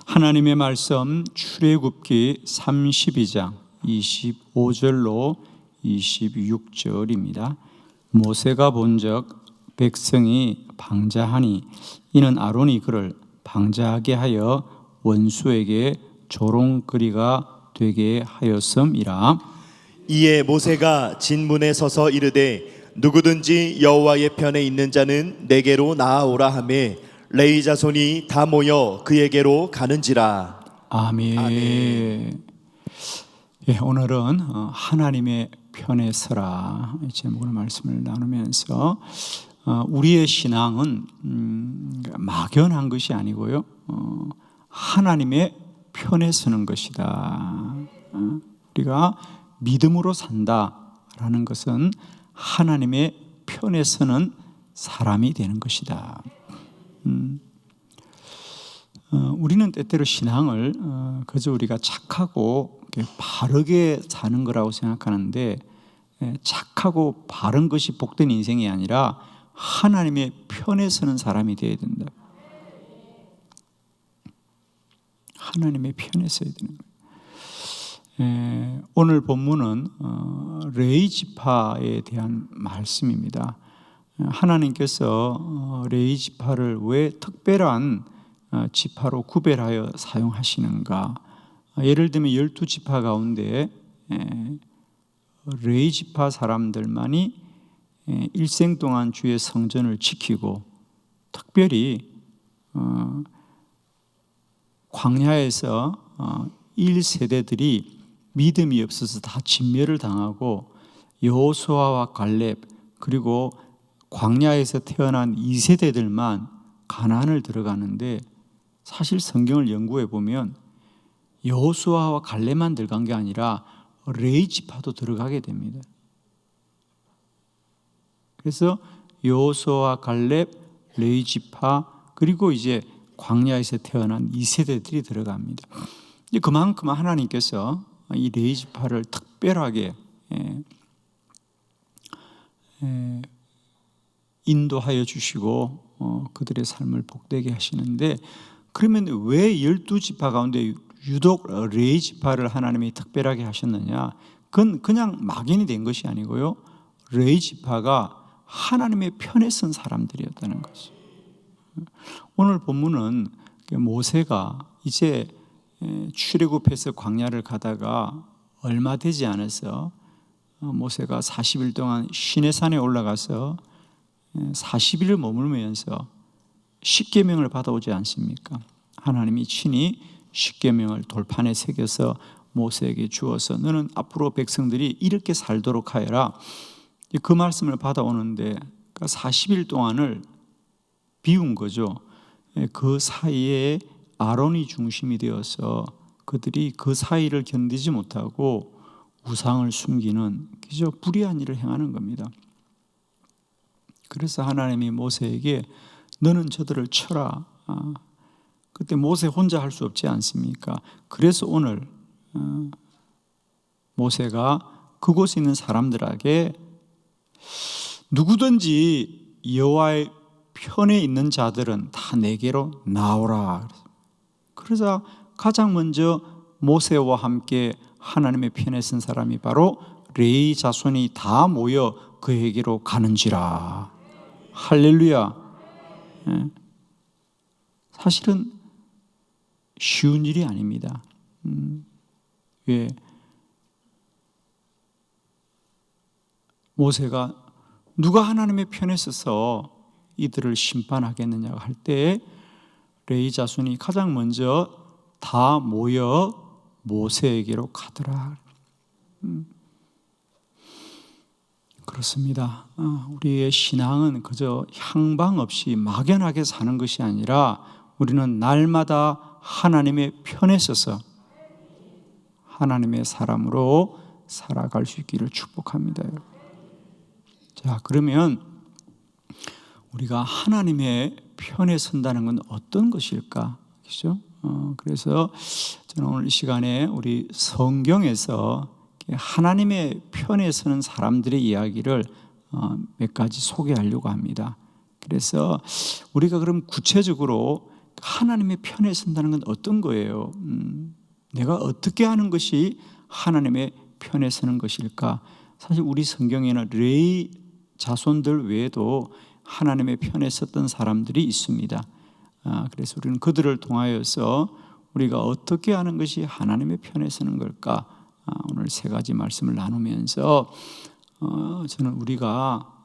하나님의 말씀 출애굽기 32장 25절로 26절입니다. 모세가 본적 백성이 방자하니 이는 아론이 그를 방자하게 하여 원수에게 조롱거리가 되게 하였음이라. 이에 모세가 진문에 서서 이르되 누구든지 여호와의 편에 있는 자는 내게로 나아오라 하매 레위 자손이 다 모여 그에게로 가는지라. 아멘. 예, 오늘은 하나님의 편에 서라 제목으로 말씀을 나누면서 우리의 신앙은 막연한 것이 아니고요, 하나님의 편에 서는 것이다. 우리가 믿음으로 산다라는 것은 하나님의 편에 서는 사람이 되는 것이다. 우리는 때때로 신앙을 그저 우리가 착하고 바르게 사는 거라고 생각하는데, 착하고 바른 것이 복된 인생이 아니라 하나님의 편에 서는 사람이 되어야 된다. 하나님의 편에 서야 되는 거예요. 오늘 본문은 레위 지파에 대한 말씀입니다. 하나님께서 레위 지파를 왜 특별한 지파로 구별하여 사용하시는가? 예를 들면 12지파 가운데 레위 지파 사람들만이 일생 동안 주의 성전을 지키고, 특별히 광야에서 1세대들이 믿음이 없어서 다 진멸을 당하고, 여호수아와 갈렙 그리고 광야에서 태어난 2세대들만 가나안을 들어가는데, 사실 성경을 연구해 보면 여호수아와 갈렙만 들어간 게 아니라 레위 지파도 들어가게 됩니다. 그래서 여호수아와 갈렙, 레위 지파, 그리고 이제 광야에서 태어난 2세대들이 들어갑니다. 그만큼 하나님께서 이 레위 지파를 특별하게 인도하여 주시고 그들의 삶을 복되게 하시는데, 그러면 왜 12지파 가운데 유독 레위 지파를 하나님이 특별하게 하셨느냐? 그건 그냥 막연히 된 것이 아니고요, 레위 지파가 하나님의 편에 선 사람들이었다는 것이죠. 오늘 본문은 모세가 이제 출애굽해서 광야를 가다가 얼마 되지 않아서 모세가 40일 동안 시내산에 올라가서 40일을 머물면서 십계명을 받아오지 않습니까? 하나님이 친히 십계명을 돌판에 새겨서 모세에게 주어서 너는 앞으로 백성들이 이렇게 살도록 하여라, 그 말씀을 받아오는데 40일 동안을 비운 거죠. 그 사이에 아론이 중심이 되어서 그들이 그 사이를 견디지 못하고 우상을 숨기는 그저 불의한 일을 행하는 겁니다. 그래서 하나님이 모세에게 너는 저들을 쳐라. 그때 모세 혼자 할 수 없지 않습니까? 그래서 오늘 모세가 그곳에 있는 사람들에게 누구든지 여호와의 편에 있는 자들은 다 내게로 나오라. 그러자 가장 먼저 모세와 함께 하나님의 편에 선 사람이 바로 레위 자손이 다 모여 그에게로 가는지라. 할렐루야. 사실은 쉬운 일이 아닙니다. 왜? 모세가 누가 하나님의 편에 서서 이들을 심판하겠느냐 할 때 레위 자손이 가장 먼저 다 모여 모세에게로 가더라. 그렇습니다. 우리의 신앙은 그저 향방 없이 막연하게 사는 것이 아니라 우리는 날마다 하나님의 편에 서서 하나님의 사람으로 살아갈 수 있기를 축복합니다. 자, 그러면 우리가 하나님의 편에 선다는 건 어떤 것일까? 그렇죠? 그래서 저는 오늘 이 시간에 우리 성경에서 하나님의 편에 서는 사람들의 이야기를 몇 가지 소개하려고 합니다. 그래서 우리가 그럼 구체적으로 하나님의 편에 선다는 건 어떤 거예요? 내가 어떻게 하는 것이 하나님의 편에 서는 것일까? 사실 우리 성경에는 레위 자손들 외에도 하나님의 편에 섰던 사람들이 있습니다. 그래서 우리는 그들을 통하여서 우리가 어떻게 하는 것이 하나님의 편에 서는 걸까? 오늘 세 가지 말씀을 나누면서 저는 우리가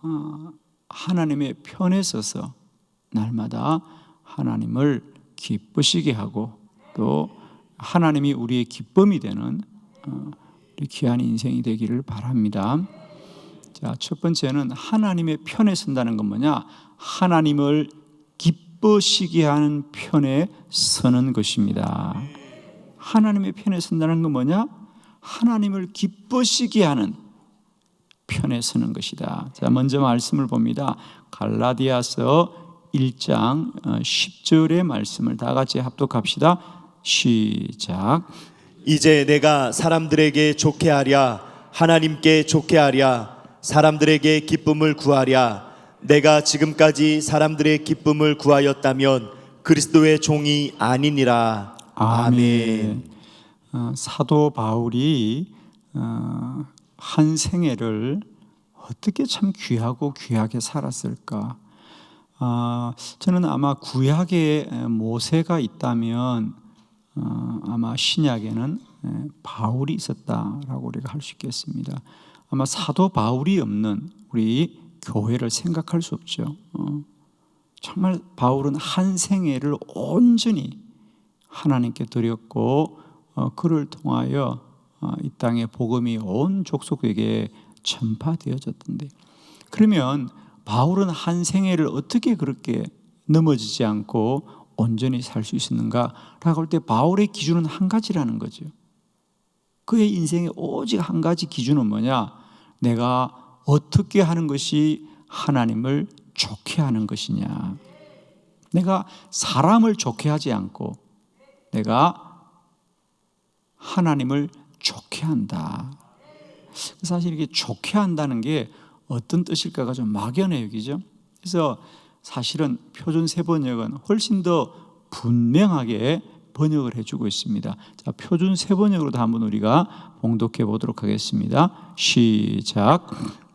하나님의 편에 서서 날마다 하나님을 기쁘시게 하고 또 하나님이 우리의 기쁨이 되는 우리 귀한 인생이 되기를 바랍니다. 자, 첫 번째는 하나님의 편에 선다는 건 뭐냐? 하나님을 기쁘시게 하는 편에 서는 것입니다. 하나님의 편에 선다는 건 뭐냐? 하나님을 기쁘시게 하는 편에 서는 것이다. 자, 먼저 말씀을 봅니다. 갈라디아서 1장 10절의 말씀을 다 같이 합독합시다. 시작. 이제 내가 사람들에게 좋게 하랴 하나님께 좋게 하랴 사람들에게 기쁨을 구하랴 내가 지금까지 사람들의 기쁨을 구하였다면 그리스도의 종이 아니니라. 아멘. 사도 바울이 한 생애를 어떻게 참 귀하고 귀하게 살았을까? 저는 아마 구약에 모세가 있다면 아마 신약에는 바울이 있었다라고 우리가 할 수 있겠습니다. 아마 사도 바울이 없는 우리 교회를 생각할 수 없죠. 정말 바울은 한 생애를 온전히 하나님께 드렸고 그를 통하여 이 땅의 복음이 온 족속에게 전파되어졌던데, 그러면 바울은 한 생애를 어떻게 그렇게 넘어지지 않고 온전히 살 수 있었는가라고 할 때 바울의 기준은 한 가지라는 거죠. 그의 인생의 오직 한 가지 기준은 뭐냐? 내가 어떻게 하는 것이 하나님을 좋게 하는 것이냐. 내가 사람을 좋게 하지 않고 내가 하나님을 좋게 한다. 사실 이게 좋게 한다는 게 어떤 뜻일까가 좀 막연해요, 그죠? 그래서 사실은 표준 세번역은 훨씬 더 분명하게 번역을 해주고 있습니다. 자, 표준 세번역으로도 한번 우리가 봉독해 보도록 하겠습니다. 시작.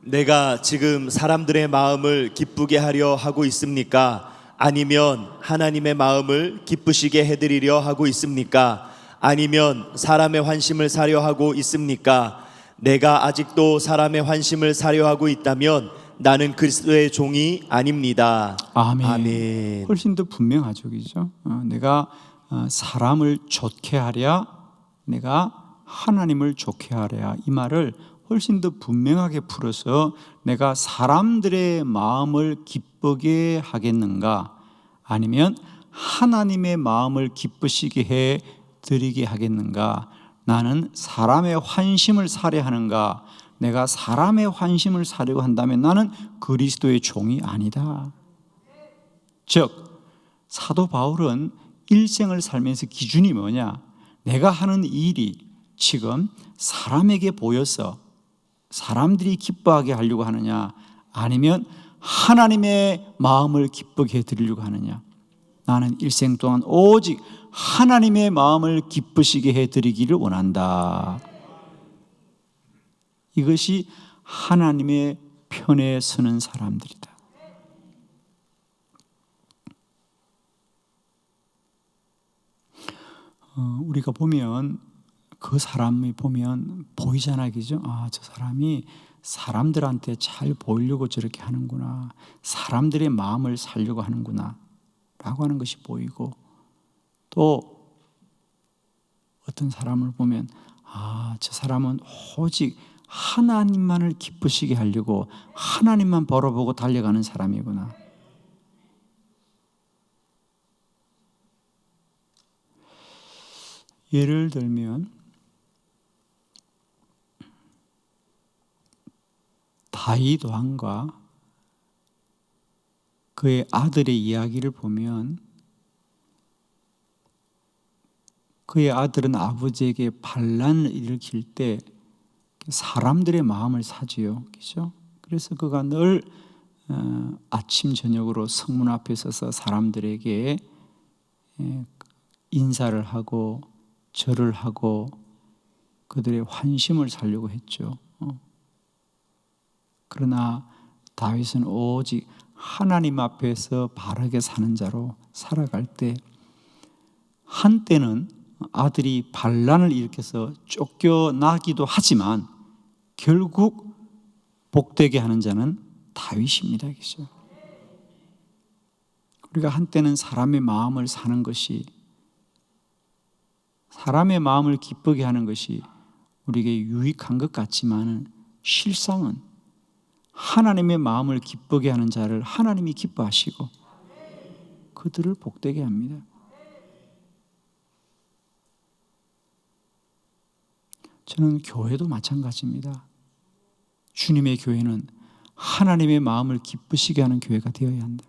내가 지금 사람들의 마음을 기쁘게 하려 하고 있습니까? 아니면 하나님의 마음을 기쁘시게 해드리려 하고 있습니까? 아니면 사람의 환심을 사려 하고 있습니까? 내가 아직도 사람의 환심을 사려 하고 있다면 나는 그리스도의 종이 아닙니다. 아멘. 아멘. 훨씬 더 분명하죠, 그죠? 내가 사람을 좋게 하랴, 내가 하나님을 좋게 하랴, 이 말을 훨씬 더 분명하게 풀어서 내가 사람들의 마음을 기쁘게 하겠는가, 아니면 하나님의 마음을 기쁘시게 해 드리게 하겠는가, 나는 사람의 환심을 사려 하는가, 내가 사람의 환심을 사려고 한다면 나는 그리스도의 종이 아니다. 즉 사도 바울은 일생을 살면서 기준이 뭐냐? 내가 하는 일이 지금 사람에게 보여서 사람들이 기뻐하게 하려고 하느냐, 아니면 하나님의 마음을 기쁘게 해드리려고 하느냐. 나는 일생 동안 오직 하나님의 마음을 기쁘시게 해드리기를 원한다. 이것이 하나님의 편에 서는 사람들이다. 우리가 보면 그 사람이 보면 보이잖아요, 그죠? 저 사람이 사람들한테 잘 보이려고 저렇게 하는구나, 사람들의 마음을 살려고 하는구나 라고 하는 것이 보이고, 또 어떤 사람을 보면 저 사람은 오직 하나님만을 기쁘시게 하려고 하나님만 바라보고 달려가는 사람이구나. 예를 들면 다윗 왕과 그의 아들의 이야기를 보면 그의 아들은 아버지에게 반란을 일으킬 때 사람들의 마음을 사지요, 그렇죠? 그래서 그가 늘 아침 저녁으로 성문 앞에 서서 사람들에게 인사를 하고 절을 하고 그들의 환심을 살려고 했죠. 그러나 다윗은 오직 하나님 앞에서 바르게 사는 자로 살아갈 때, 한때는 아들이 반란을 일으켜서 쫓겨나기도 하지만 결국 복되게 하는 자는 다윗입니다. 그죠? 우리가 한때는 사람의 마음을 사는 것이, 사람의 마음을 기쁘게 하는 것이 우리에게 유익한 것 같지만 실상은 하나님의 마음을 기쁘게 하는 자를 하나님이 기뻐하시고 그들을 복되게 합니다. 저는 교회도 마찬가지입니다. 주님의 교회는 하나님의 마음을 기쁘시게 하는 교회가 되어야 한다.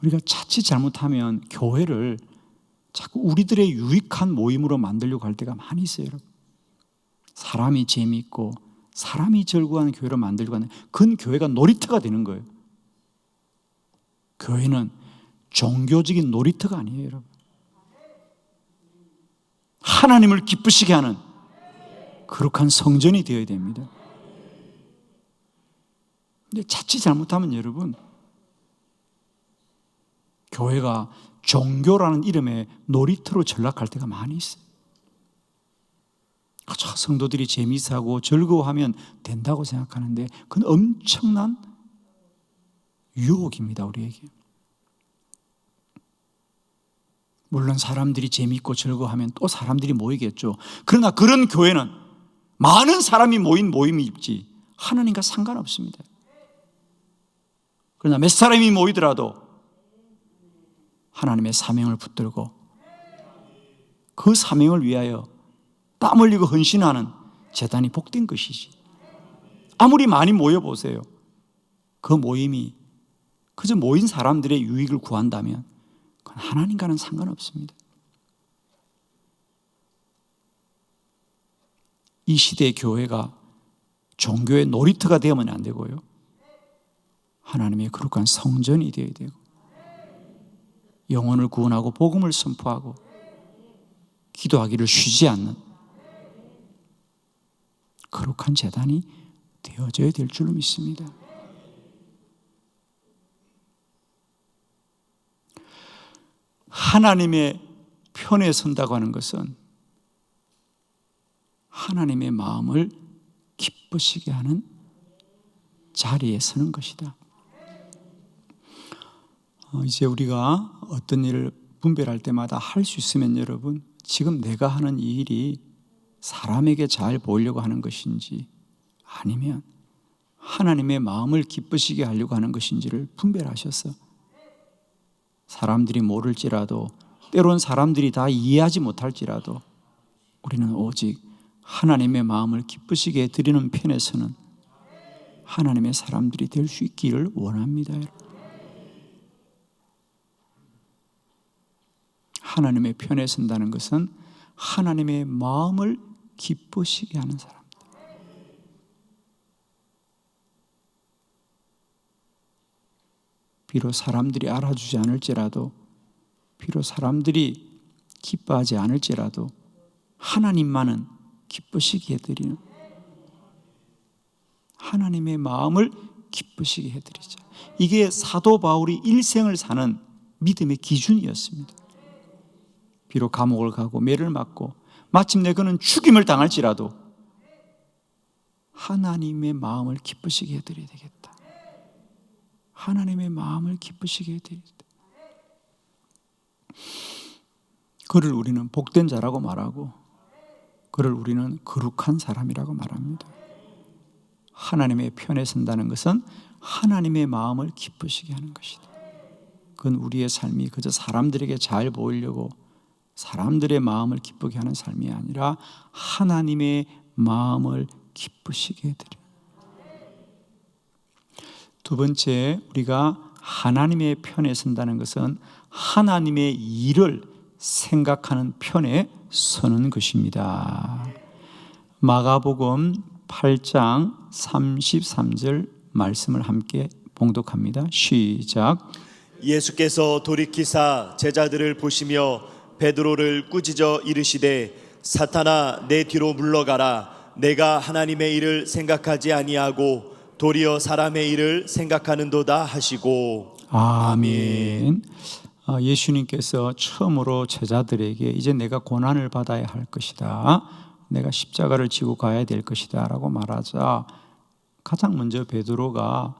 우리가 자칫 잘못하면 교회를 자꾸 우리들의 유익한 모임으로 만들려고 할 때가 많이 있어요, 여러분. 사람이 재미있고 사람이 즐거워하는 교회로 만들려고 하는, 그건 교회가 놀이터가 되는 거예요. 교회는 종교적인 놀이터가 아니에요, 여러분. 하나님을 기쁘시게 하는 거룩한 성전이 되어야 됩니다. 근데 자칫 잘못하면 여러분, 교회가 종교라는 이름의 놀이터로 전락할 때가 많이 있어요. 성도들이 재미있어하고 즐거워하면 된다고 생각하는데 그건 엄청난 유혹입니다, 우리에게. 물론 사람들이 재미있고 즐거워하면 또 사람들이 모이겠죠. 그러나 그런 교회는 많은 사람이 모인 모임이지 하나님과 상관없습니다. 그러나 몇 사람이 모이더라도 하나님의 사명을 붙들고 그 사명을 위하여 땀 흘리고 헌신하는 제단이 복된 것이지. 아무리 많이 모여보세요. 그 모임이 그저 모인 사람들의 유익을 구한다면 그건 하나님과는 상관없습니다. 이 시대의 교회가 종교의 놀이터가 되면 안 되고요, 하나님의 거룩한 성전이 되어야 되고, 영혼을 구원하고 복음을 선포하고 기도하기를 쉬지 않는 거룩한 제단이 되어져야 될 줄로 믿습니다. 하나님의 편에 선다고 하는 것은 하나님의 마음을 기쁘시게 하는 자리에 서는 것이다. 이제 우리가 어떤 일을 분별할 때마다 할 수 있으면 여러분, 지금 내가 하는 이 일이 사람에게 잘 보이려고 하는 것인지 아니면 하나님의 마음을 기쁘시게 하려고 하는 것인지를 분별하셔서, 사람들이 모를지라도, 때론 사람들이 다 이해하지 못할지라도 우리는 오직 하나님의 마음을 기쁘시게 드리는 편에서는 하나님의 사람들이 될 수 있기를 원합니다. 하나님의 편에 선다는 것은 하나님의 마음을 기쁘시게 하는 사람입니다. 비록 사람들이 알아주지 않을지라도, 비록 사람들이 기뻐하지 않을지라도 하나님만은 기쁘시게 해드리는, 하나님의 마음을 기쁘시게 해드리자. 이게 사도 바울이 일생을 사는 믿음의 기준이었습니다. 비록 감옥을 가고 매를 맞고 마침내 그는 죽임을 당할지라도 하나님의 마음을 기쁘시게 해드려야 되겠다. 하나님의 마음을 기쁘시게 해드리겠다. 그를 우리는 복된 자라고 말하고, 그를 우리는 거룩한 사람이라고 말합니다. 하나님의 편에 선다는 것은 하나님의 마음을 기쁘시게 하는 것이다. 그건 우리의 삶이 그저 사람들에게 잘 보이려고 사람들의 마음을 기쁘게 하는 삶이 아니라 하나님의 마음을 기쁘시게 해드려요. 두 번째, 우리가 하나님의 편에 선다는 것은 하나님의 일을 생각하는 편에 서는 것입니다. 마가복음 8장 33절 말씀을 함께 봉독합니다. 시작. 예수께서 돌이키사 제자들을 보시며 베드로를 꾸짖어 이르시되 사탄아 내 뒤로 물러가라. 내가 하나님의 일을 생각하지 아니하고 도리어 사람의 일을 생각하는도다 하시고. 아멘. 예수님께서 처음으로 제자들에게 이제 내가 고난을 받아야 할 것이다, 내가 십자가를 지고 가야 될 것이다 라고 말하자 가장 먼저 베드로가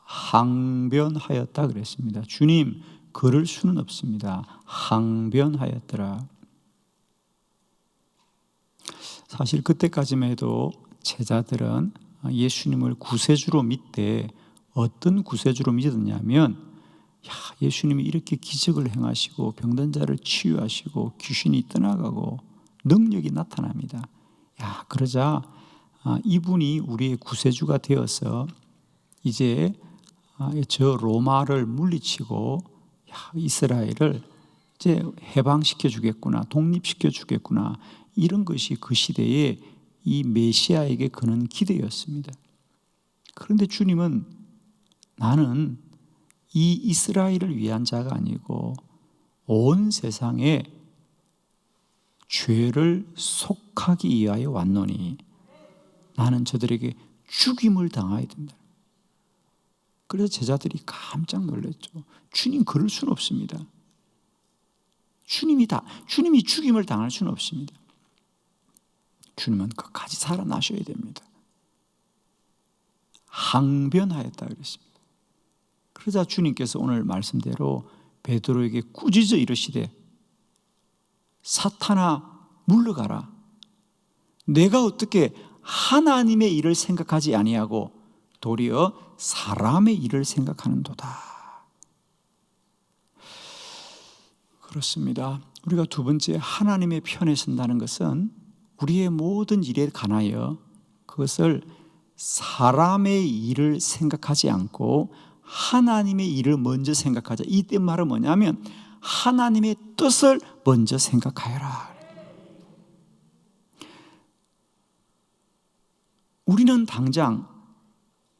항변하였다 그랬습니다. 주님, 그럴 수는 없습니다. 항변하였더라. 사실 그때까지만 해도 제자들은 예수님을 구세주로 믿되 어떤 구세주로 믿었냐면, 예수님이 이렇게 기적을 행하시고 병든 자를 치유하시고 귀신이 떠나가고 능력이 나타납니다. 그러자 이분이 우리의 구세주가 되어서 이제 저 로마를 물리치고 이스라엘을 이제 해방시켜 주겠구나, 독립시켜 주겠구나, 이런 것이 그 시대에 이 메시아에게 그는 기대였습니다. 그런데 주님은 나는 이 이스라엘을 위한 자가 아니고 온 세상에 죄를 속하기 위하여 왔노니 나는 저들에게 죽임을 당해야 된다. 그래서 제자들이 깜짝 놀랐죠. 주님, 그럴 수는 없습니다. 주님이 죽임을 당할 수는 없습니다. 주님은 끝까지 살아나셔야 됩니다. 항변하였다 그랬습니다. 그러자 주님께서 오늘 말씀대로 베드로에게 꾸짖어 이르시되 사탄아 물러가라. 내가 어떻게 하나님의 일을 생각하지 아니하고 도리어 사람의 일을 생각하는도다. 그렇습니다. 우리가 두 번째 하나님의 편에 선다는 것은 우리의 모든 일에 관하여 그것을 사람의 일을 생각하지 않고 하나님의 일을 먼저 생각하자. 이때 말은 뭐냐면 하나님의 뜻을 먼저 생각하여라. 우리는 당장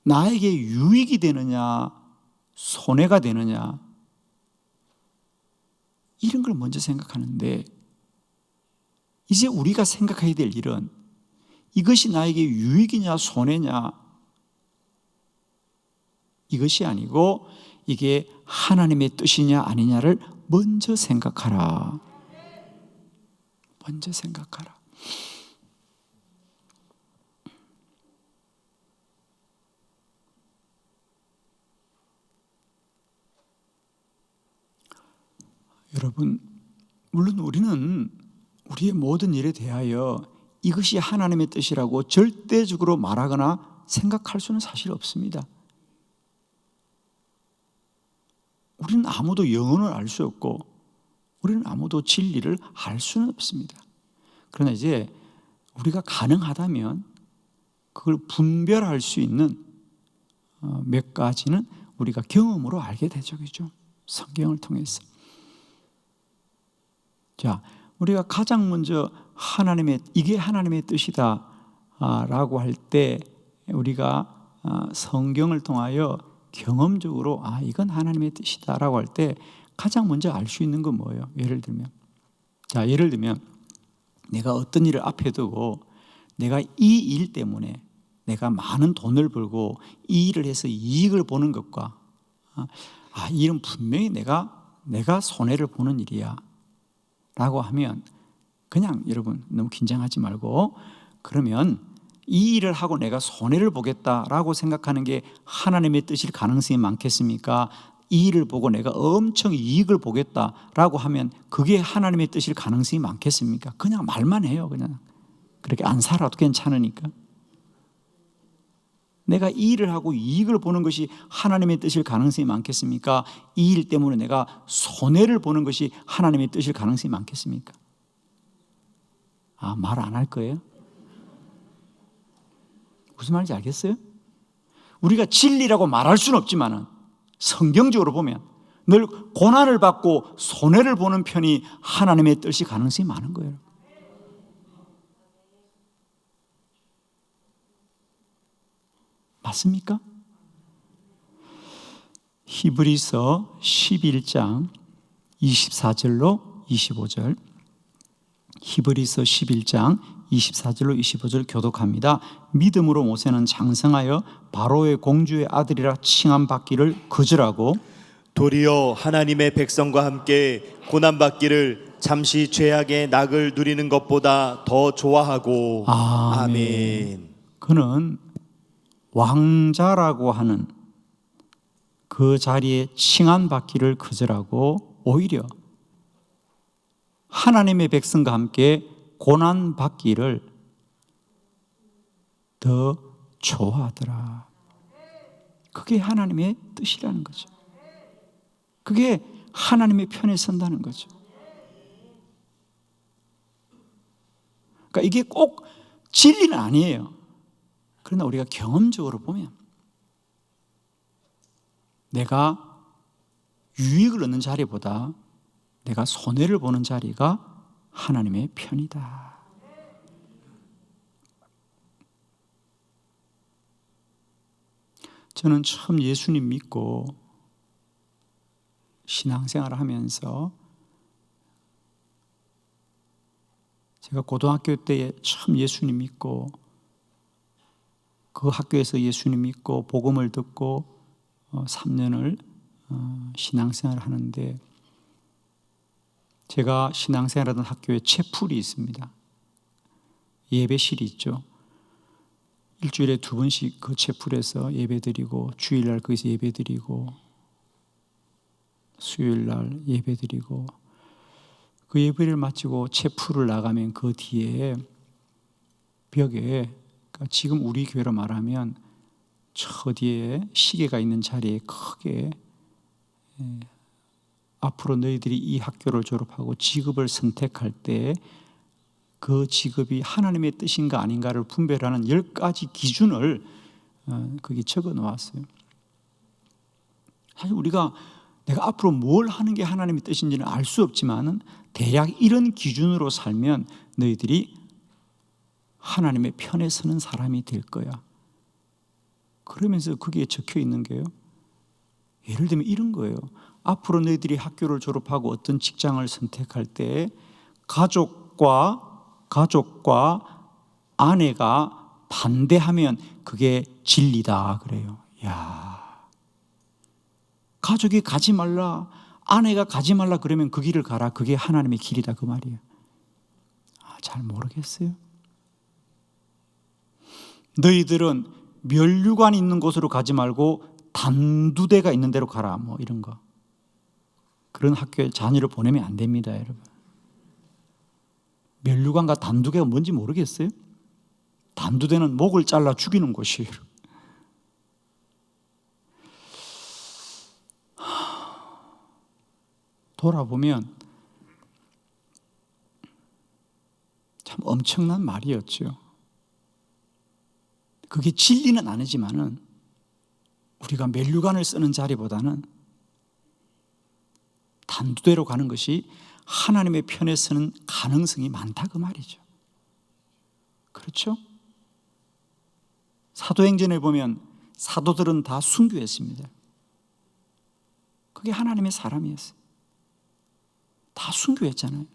나에게 유익이 되느냐 손해가 되느냐 이런 걸 먼저 생각하는데, 이제 우리가 생각해야 될 일은 이것이 나에게 유익이냐 손해냐 이것이 아니고 이게 하나님의 뜻이냐 아니냐를 먼저 생각하라. 먼저 생각하라. 여러분, 물론 우리는 우리의 모든 일에 대하여 이것이 하나님의 뜻이라고 절대적으로 말하거나 생각할 수는 사실 없습니다. 우리는 아무도 영혼을 알 수 없고 우리는 아무도 진리를 알 수는 없습니다. 그러나 이제 우리가 가능하다면 그걸 분별할 수 있는 몇 가지는 우리가 경험으로 알게 되죠. 그죠? 성경을 통해서. 자, 우리가 가장 먼저 이게 하나님의 뜻이다 라고 할 때 우리가 성경을 통하여 경험적으로 이건 하나님의 뜻이다 라고 할 때 가장 먼저 알 수 있는 건 뭐예요? 예를 들면 내가 어떤 일을 앞에 두고 내가 이 일 때문에 내가 많은 돈을 벌고 이 일을 해서 이익을 보는 것과 이 일은 분명히 내가 손해를 보는 일이야 라고 하면 그냥 여러분 너무 긴장하지 말고, 그러면 이 일을 하고 내가 손해를 보겠다라고 생각하는 게 하나님의 뜻일 가능성이 많겠습니까? 이 일을 보고 내가 엄청 이익을 보겠다라고 하면 그게 하나님의 뜻일 가능성이 많겠습니까? 그냥 말만 해요. 그냥 그렇게 안 살아도 괜찮으니까. 내가 이 일을 하고 이익을 보는 것이 하나님의 뜻일 가능성이 많겠습니까? 이 일 때문에 내가 손해를 보는 것이 하나님의 뜻일 가능성이 많겠습니까? 말 안 할 거예요? 무슨 말인지 알겠어요? 우리가 진리라고 말할 수는 없지만 성경적으로 보면 늘 고난을 받고 손해를 보는 편이 하나님의 뜻이 가능성이 많은 거예요. 맞습니까? 히브리서 11장 24절로 25절, 히브리서 11장 24절로 25절 교독합니다. 믿음으로 모세는 장성하여 바로의 공주의 아들이라 칭함받기를 거절하고 도리어 하나님의 백성과 함께 고난받기를 잠시 죄악의 낙을 누리는 것보다 더 좋아하고. 아멘. 그는 왕자라고 하는 그 자리에 칭함받기를 거절하고 오히려 하나님의 백성과 함께 고난받기를 더 좋아하더라. 그게 하나님의 뜻이라는 거죠. 그게 하나님의 편에 선다는 거죠. 그러니까 이게 꼭 진리는 아니에요. 그러나 우리가 경험적으로 보면 내가 유익을 얻는 자리보다 내가 손해를 보는 자리가 하나님의 편이다. 저는 처음 예수님 믿고 신앙생활을 하면서 제가 고등학교 때 처음 예수님 믿고 그 학교에서 예수님 믿고 복음을 듣고 3년을 신앙생활을 하는데 제가 신앙생활하던 학교에 채플이 있습니다. 예배실이 있죠. 일주일에 2번씩 그 채플에서 예배드리고 주일날 거기서 예배드리고 수요일날 예배드리고 그 예배를 마치고 채플을 나가면 그 뒤에 벽에 그러니까 지금 우리 교회로 말하면 저 뒤에 시계가 있는 자리에 크게 앞으로 너희들이 이 학교를 졸업하고 직업을 선택할 때 그 직업이 하나님의 뜻인가 아닌가를 분별하는 10가지 기준을 거기 적어 놓았어요. 사실 우리가 내가 앞으로 뭘 하는 게 하나님의 뜻인지는 알 수 없지만은 대략 이런 기준으로 살면 너희들이 하나님의 편에 서는 사람이 될 거야. 그러면서 거기에 적혀 있는 게요. 예를 들면 이런 거예요. 앞으로 너희들이 학교를 졸업하고 어떤 직장을 선택할 때 가족과 아내가 반대하면 그게 진리다 그래요. 야, 가족이 가지 말라, 아내가 가지 말라 그러면 그 길을 가라. 그게 하나님의 길이다 그 말이에요. 잘 모르겠어요. 너희들은 면류관이 있는 곳으로 가지 말고 단두대가 있는 데로 가라. 뭐 이런 거. 그런 학교에 자녀를 보내면 안 됩니다, 여러분. 면류관과 단두대가 뭔지 모르겠어요? 단두대는 목을 잘라 죽이는 곳이에요. 돌아보면 참 엄청난 말이었죠. 그게 진리는 아니지만은 우리가 면류관을 쓰는 자리보다는 단두대로 가는 것이 하나님의 편에 서는 가능성이 많다 그 말이죠. 그렇죠? 사도행전에 보면 사도들은 다 순교했습니다. 그게 하나님의 사람이었어요. 다 순교했잖아요.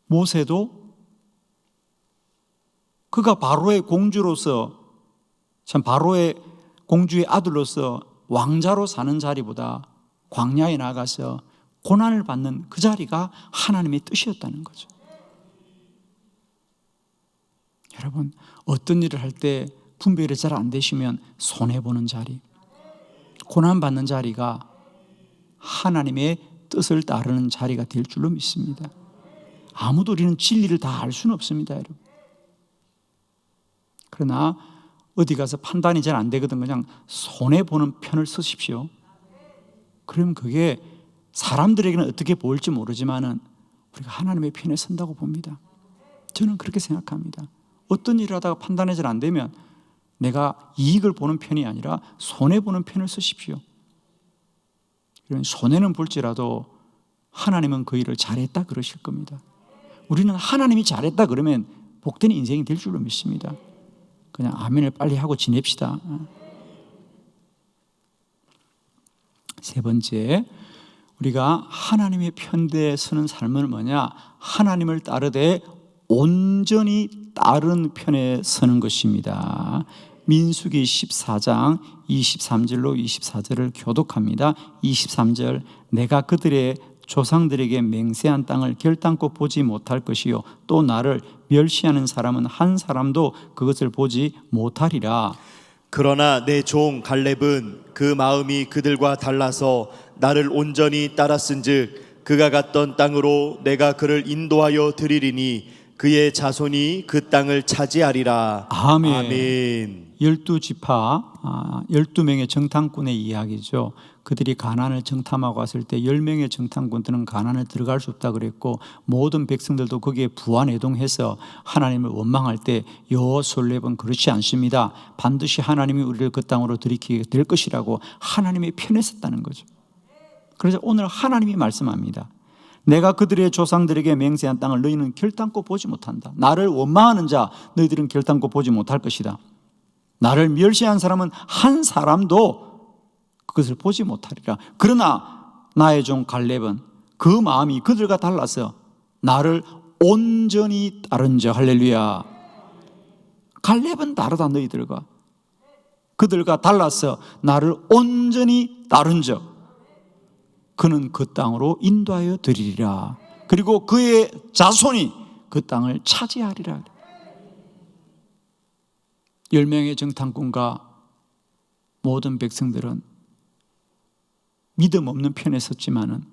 모세도 그가 바로의 공주로서 참 바로의 공주의 아들로서 왕자로 사는 자리보다 광야에 나가서 고난을 받는 그 자리가 하나님의 뜻이었다는 거죠. 여러분, 어떤 일을 할 때 분별이 잘 안 되시면 손해보는 자리, 고난받는 자리가 하나님의 뜻을 따르는 자리가 될 줄로 믿습니다. 아무도 우리는 진리를 다 알 수는 없습니다, 여러분. 그러나 어디 가서 판단이 잘 안 되거든 그냥 손해보는 편을 쓰십시오. 그러면 그게 사람들에게는 어떻게 보일지 모르지만은 우리가 하나님의 편에 선다고 봅니다. 저는 그렇게 생각합니다. 어떤 일을 하다가 판단이 잘 안 되면 내가 이익을 보는 편이 아니라 손해보는 편을 쓰십시오. 그러면 손해는 볼지라도 하나님은 그 일을 잘했다 그러실 겁니다. 우리는 하나님이 잘했다 그러면 복된 인생이 될 줄로 믿습니다. 그냥 아멘을 빨리 하고 지냅시다. 세 번째, 우리가 하나님의 편대에 서는 삶은 뭐냐? 하나님을 따르되 온전히 따른 편에 서는 것입니다. 민수기 14장 23절로 24절을 교독합니다. 23절, 내가 그들의 조상들에게 맹세한 땅을 결단코 보지 못할 것이요 또 나를 멸시하는 사람은 한 사람도 그것을 보지 못하리라. 그러나 내 종 갈렙은 그 마음이 그들과 달라서 나를 온전히 따랐은즉 그가 갔던 땅으로 내가 그를 인도하여 드리리니 그의 자손이 그 땅을 차지하리라. 아멘. 아멘. 12지파 12명의 정탐꾼의 이야기죠. 그들이 가나안을 정탐하고 왔을 때 10명의 정탐꾼들은 가나안에 들어갈 수 없다 그랬고 모든 백성들도 거기에 부안해동해서 하나님을 원망할 때 여호수아는 그렇지 않습니다. 반드시 하나님이 우리를 그 땅으로 들이키게 될 것이라고 하나님의 편에 섰다는 거죠. 그래서 오늘 하나님이 말씀합니다. 내가 그들의 조상들에게 맹세한 땅을 너희는 결단코 보지 못한다. 나를 원망하는 자 너희들은 결단코 보지 못할 것이다. 나를 멸시한 사람은 한 사람도 그것을 보지 못하리라. 그러나 나의 종 갈렙은 그 마음이 그들과 달라서 나를 온전히 따른 자. 할렐루야. 갈렙은 다르다. 너희들과 그들과 달라서 나를 온전히 따른 자. 그는 그 땅으로 인도하여 드리리라. 그리고 그의 자손이 그 땅을 차지하리라. 10명의 정탐꾼과 모든 백성들은 믿음 없는 편에 섰지만은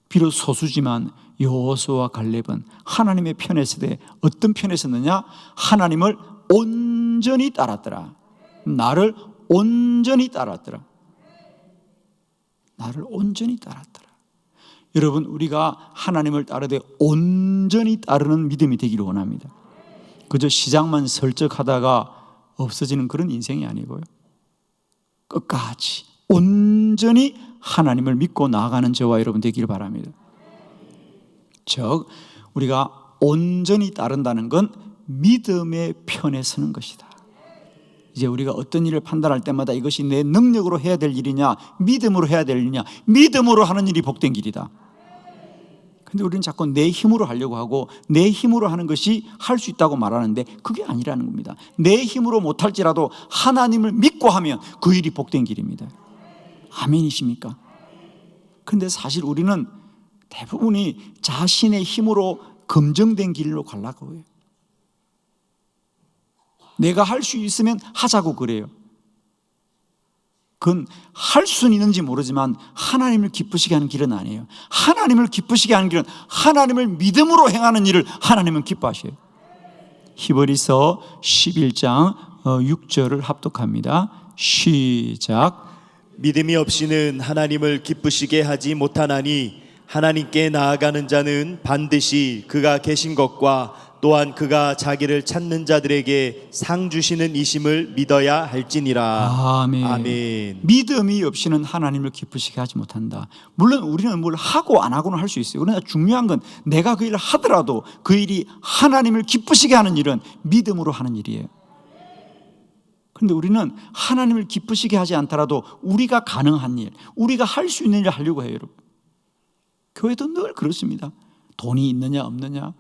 비록 소수지만 여호수아와 갈렙은 하나님의 편에 서되 어떤 편에 섰느냐? 하나님을 온전히 따랐더라. 나를 온전히 따랐더라. 나를 온전히 따랐더라. 여러분, 우리가 하나님을 따르되 온전히 따르는 믿음이 되기를 원합니다. 그저 시작만 설적하다가 없어지는 그런 인생이 아니고요, 끝까지 온전히 하나님을 믿고 나아가는 저와 여러분 되기를 바랍니다. 즉 우리가 온전히 따른다는 건 믿음의 편에 서는 것이다. 이제 우리가 어떤 일을 판단할 때마다 이것이 내 능력으로 해야 될 일이냐 믿음으로 해야 될 일이냐, 믿음으로 하는 일이 복된 길이다. 근데 우리는 자꾸 내 힘으로 하려고 하고 내 힘으로 하는 것이 할 수 있다고 말하는데 그게 아니라는 겁니다. 내 힘으로 못할지라도 하나님을 믿고 하면 그 일이 복된 길입니다. 아멘이십니까? 근데 사실 우리는 대부분이 자신의 힘으로 검증된 길로 가려고 해요. 내가 할 수 있으면 하자고 그래요. 그건 할 수는 있는지 모르지만 하나님을 기쁘시게 하는 길은 아니에요. 하나님을 기쁘시게 하는 길은 하나님을 믿음으로 행하는 일을 하나님은 기뻐하셔요. 히브리서 11장 6절을 합독합니다. 시작. 믿음이 없이는 하나님을 기쁘시게 하지 못하나니 하나님께 나아가는 자는 반드시 그가 계신 것과 또한 그가 자기를 찾는 자들에게 상 주시는 이심을 믿어야 할지니라. 아멘. 아멘. 믿음이 없이는 하나님을 기쁘시게 하지 못한다. 물론 우리는 뭘 하고 안 하고는 할 수 있어요. 그러나 중요한 건 내가 그 일을 하더라도 그 일이 하나님을 기쁘시게 하는 일은 믿음으로 하는 일이에요. 그런데 우리는 하나님을 기쁘시게 하지 않더라도 우리가 가능한 일, 우리가 할 수 있는 일을 하려고 해요, 여러분. 교회도 늘 그렇습니다. 돈이 있느냐 없느냐,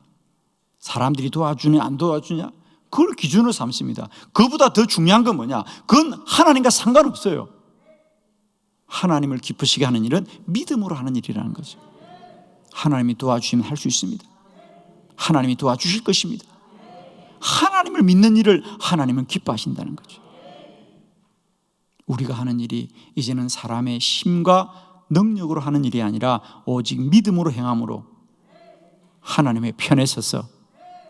사람들이 도와주냐 안 도와주냐, 그걸 기준으로 삼습니다. 그보다 더 중요한 건 뭐냐? 그건 하나님과 상관없어요. 하나님을 기쁘시게 하는 일은 믿음으로 하는 일이라는 거죠. 하나님이 도와주시면 할 수 있습니다. 하나님이 도와주실 것입니다. 하나님을 믿는 일을 하나님은 기뻐하신다는 거죠. 우리가 하는 일이 이제는 사람의 힘과 능력으로 하는 일이 아니라 오직 믿음으로 행함으로 하나님의 편에 서서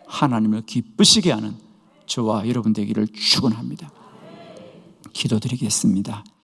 하나님을 기쁘시게 하는 저와 여러분 되기를 축원합니다. 기도드리겠습니다.